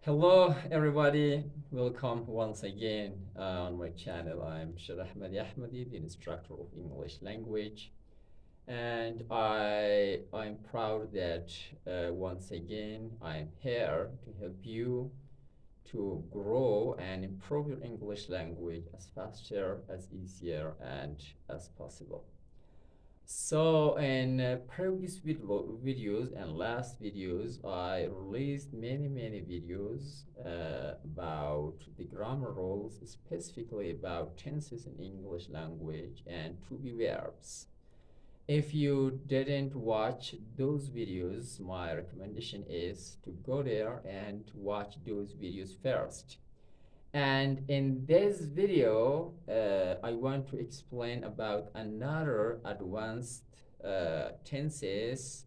Hello, everybody. Welcome once again on my channel. I'm Shah Ahmadi Ahmadi, the instructor of English language, and I'm proud that once again I'm here to help you to grow and improve your English language as faster, as easier, and as possible. So in previous videos and last videos, I released many videos about the grammar rules, specifically about tenses in English language and to be verbs. If you didn't watch those videos, my recommendation is to go there and watch those videos first. And in this video, I want to explain about another advanced tenses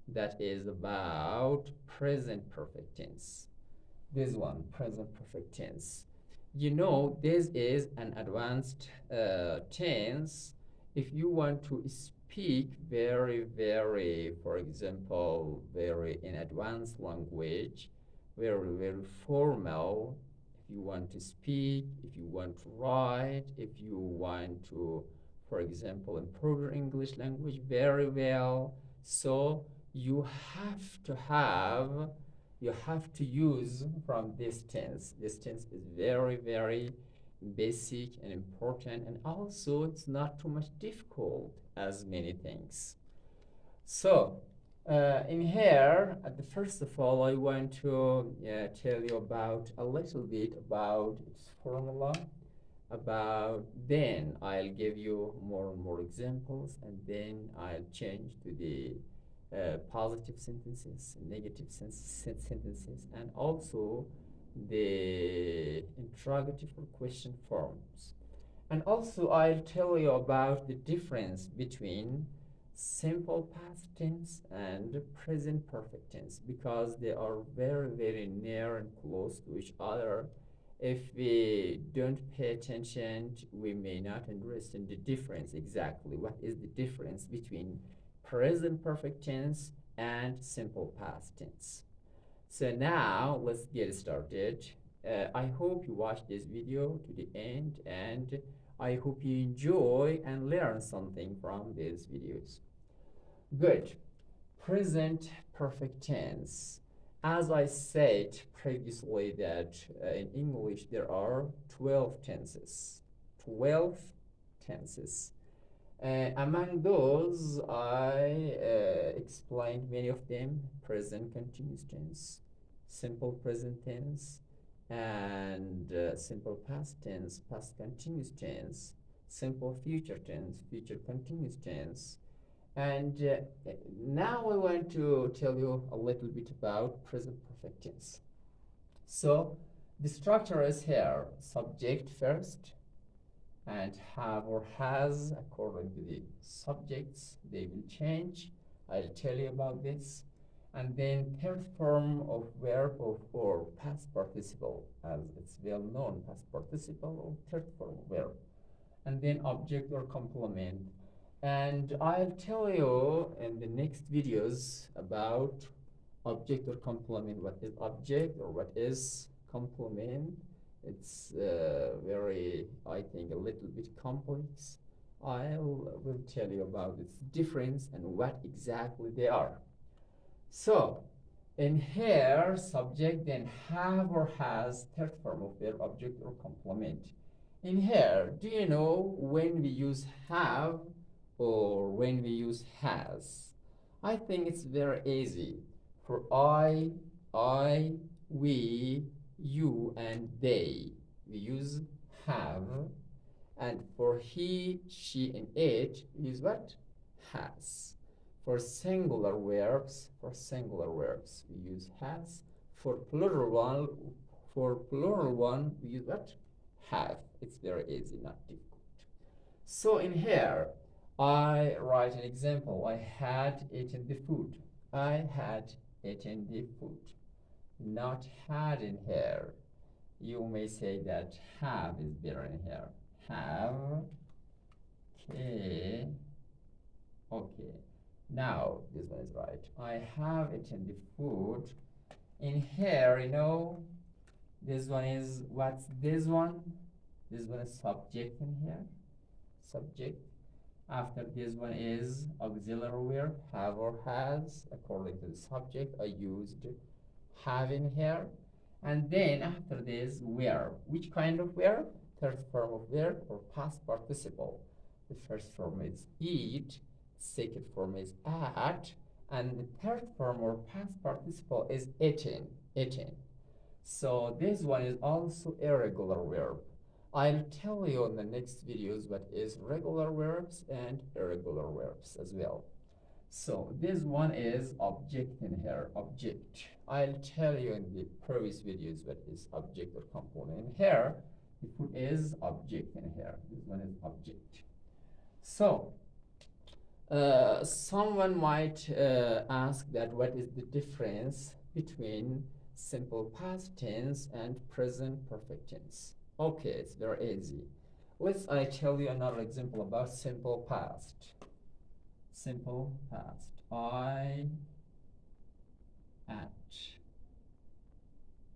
that is about present perfect tense. This one, present perfect tense. You know, this is an advanced tense. If you want to speak very, for example, very in advanced language, very formal, if you want to speak, if you want to write, if you want to, for example, improve your English language very well, so you have to have you have to use from this tense. This tense is very basic and important, and also it's not too much difficult as many things. So in here, at the first of all, I want to tell you about a little bit about its formula. About then I'll give you more and more examples, and then I'll change to the positive sentences, negative sentences, and also the interrogative or question forms. And also, I'll tell you about the difference between simple past tense and present perfect tense because they are very near and close to each other. If we don't pay attention, we may not understand the difference exactly. What is the difference between present perfect tense and simple past tense? So now let's get started. I hope you watch this video to the end, and I hope you enjoy and learn something from these videos. Good. Present perfect tense. As I said previously that in English there are 12 tenses. 12 tenses. Among those, I explained many of them: present continuous tense, simple present tense, and simple past tense, past continuous tense, simple future tense, future continuous tense. And now I want to tell you a little bit about present perfect tense. So the structure is here: subject first, and have or has according to the subjects. They will change. I'll tell you about this. And then third form of verb or past participle, as it's well known, past participle or third form of verb. And then object or complement. And I'll tell you in the next videos about object or complement, what is object or what is complement. It's very, I think, a little bit complex. I will tell you about its difference and what exactly they are. So, in here, subject, then have or has, third form of verb, object or complement. In here, do you know when we use have or when we use has? I think it's very easy. For I, we, you, and they, we use have. And for he, she, and it, we use what? Has. For singular verbs, we use has. For plural one, we use what? Have. It's very easy, not difficult. So in here, I write an example. I had eaten the food. I had eaten the food. Not had in here. You may say that have is better in here. Have. Okay. Okay. Now, this one is right. I have eaten the food. In here, you know, This one is, what's this one? This one is subject in here, subject. After this one is auxiliary verb, have or has. According to the subject, I used have in here. And then after this, verb. Which kind of verb? Third form of verb or past participle. The first form is eat, second form is at, and the third form or past participle is eaten, eaten. So this one is also irregular verb. I'll tell you in the next videos what is regular verbs and irregular verbs as well. So this one is object in here, object. I'll tell you in the previous videos what is object or component in here. The food is object in here. This one is object. So someone might ask that what is the difference between simple past tense and present perfect tense? Okay, it's very easy. I tell you another example about simple past. Simple past. I ate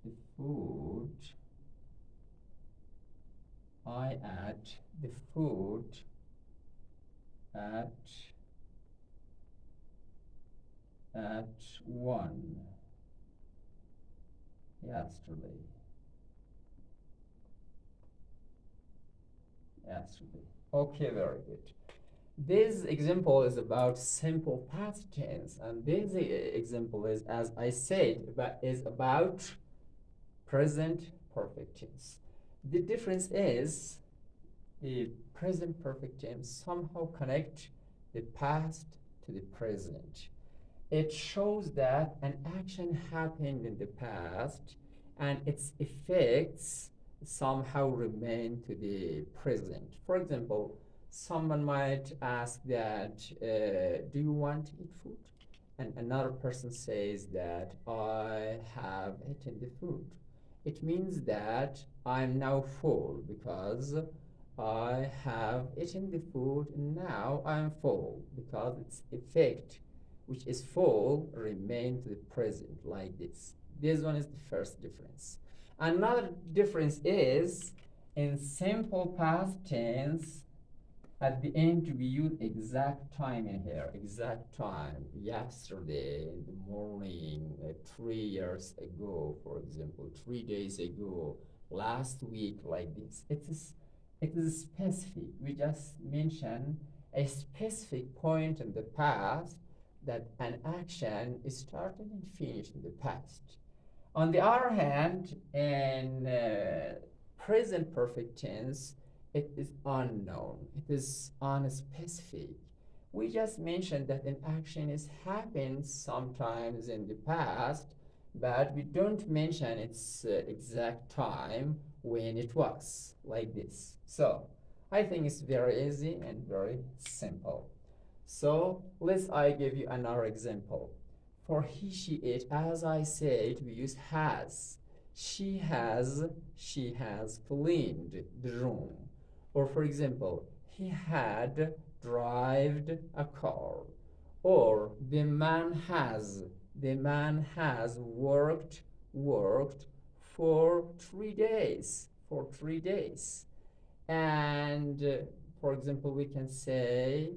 the food. I ate the food at 1 yesterday. Okay, very good. This example is about simple past tense, and this example is, as I said, is about present perfect tense. The difference is the present perfect tense somehow connect the past to the present. It shows that an action happened in the past and its effects somehow remain to the present. For example, someone might ask that, do you want to eat food? And another person says that I have eaten the food. It means that I'm now full because I have eaten the food and now I'm full because its effect, which is full, remain to the present like this. This one is the first difference. Another difference is in simple past tense, at the end we use exact time in here. Exact time. Yesterday, in the morning, 3 years ago, for example, 3 days ago, last week, like this. It is specific. We just mention a specific point in the past that an action is started and finished in the past. On the other hand, in present perfect tense, it is unknown. It is unspecific. We just mentioned that an action is happened sometimes in the past, but we don't mention its exact time when it was, like this. So I think it's very easy and very simple. So I give you another example. For he, she, it, as I said, we use has. She has cleaned the room. Or for example, he had driven a car. Or the man has worked for 3 days. And for example, we can say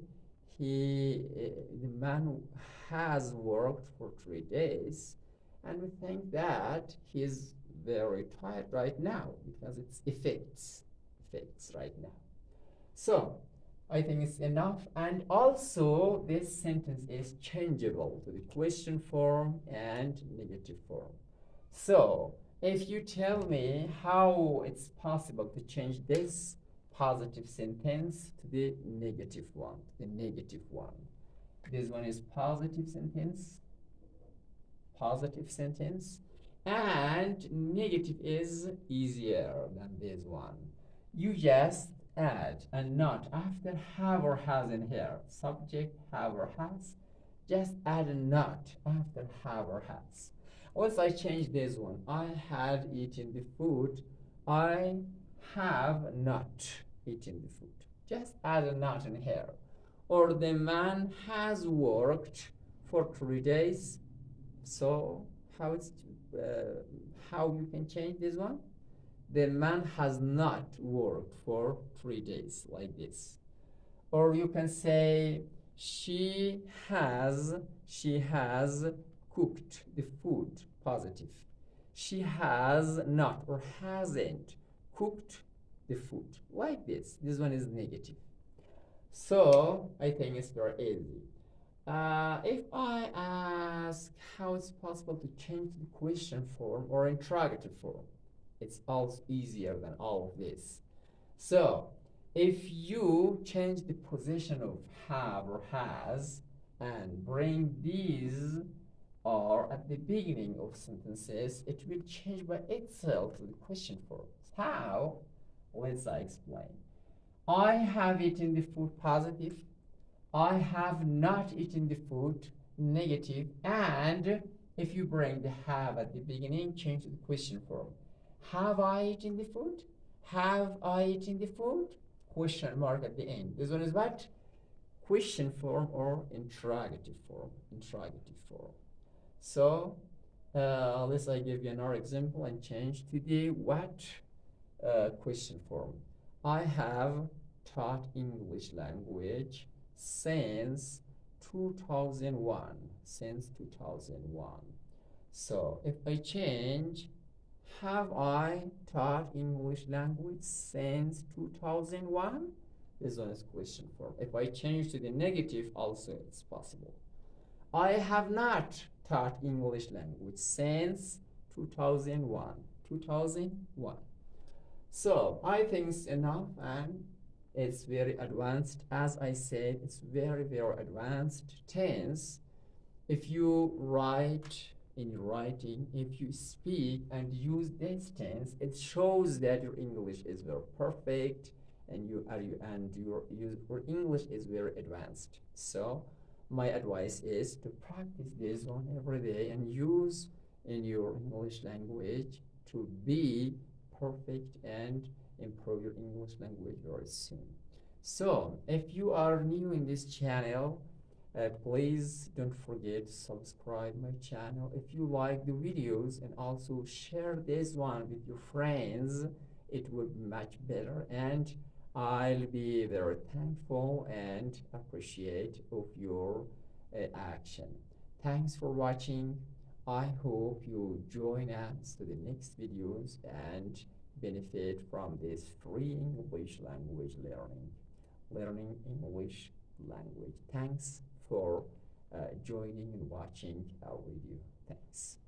the man has worked for 3 days, and we think that he is very tired right now because it's effects right now. So I think it's enough. And also this sentence is changeable to the question form and negative form. So if you tell me how it's possible to change this positive sentence to the negative one, this one is positive sentence, and negative is easier than this one. You just add a not after have or has in here. Subject, have or has. Just add a not after have or has. I change this one. I had eaten the food. I have not eaten the food. Just add a not in here. Or the man has worked for 3 days. So how it's How you can change this one? The man has not worked for 3 days, like this. Or you can say she has cooked the food, positive. She has not or hasn't cooked the food, like this. This one is negative. So I think it's very easy. If I ask how it's possible to change the question form or interrogative form, it's also easier than all of this. So if you change the position of have or has and bring these or at the beginning of sentences, it will change by itself to the question form. How? Let's explain. I have eaten the food, positive. I have not eaten the food, negative. And if you bring the have at the beginning, change to the question form. Have I eaten the food? Have I eaten the food? Question mark at the end. This one is what? Question form or interrogative form. Interrogative form. So let's I give you another example and change to the what question form. I have taught English language since 2001. Since 2001. So if I change, have I taught English language since 2001? This one is question form. If I change to the negative, also it's possible. I have not taught English language since 2001. 2001. So I think it's enough and it's very advanced. As I said, it's very, very advanced tense. If you write in your writing, if you speak and use this tense, it shows that your English is very perfect and your English is very advanced. So my advice is to practice this one every day and use in your English language to be perfect and improve your English language very soon. So if you are new in this channel, please don't forget to subscribe my channel if you like the videos, and also share this one with your friends. It would be much better, and I'll be very thankful and appreciate of your action. Thanks for watching. I hope you join us to the next videos and benefit from this free English language learning English language. Thanks for joining and watching our video. Thanks.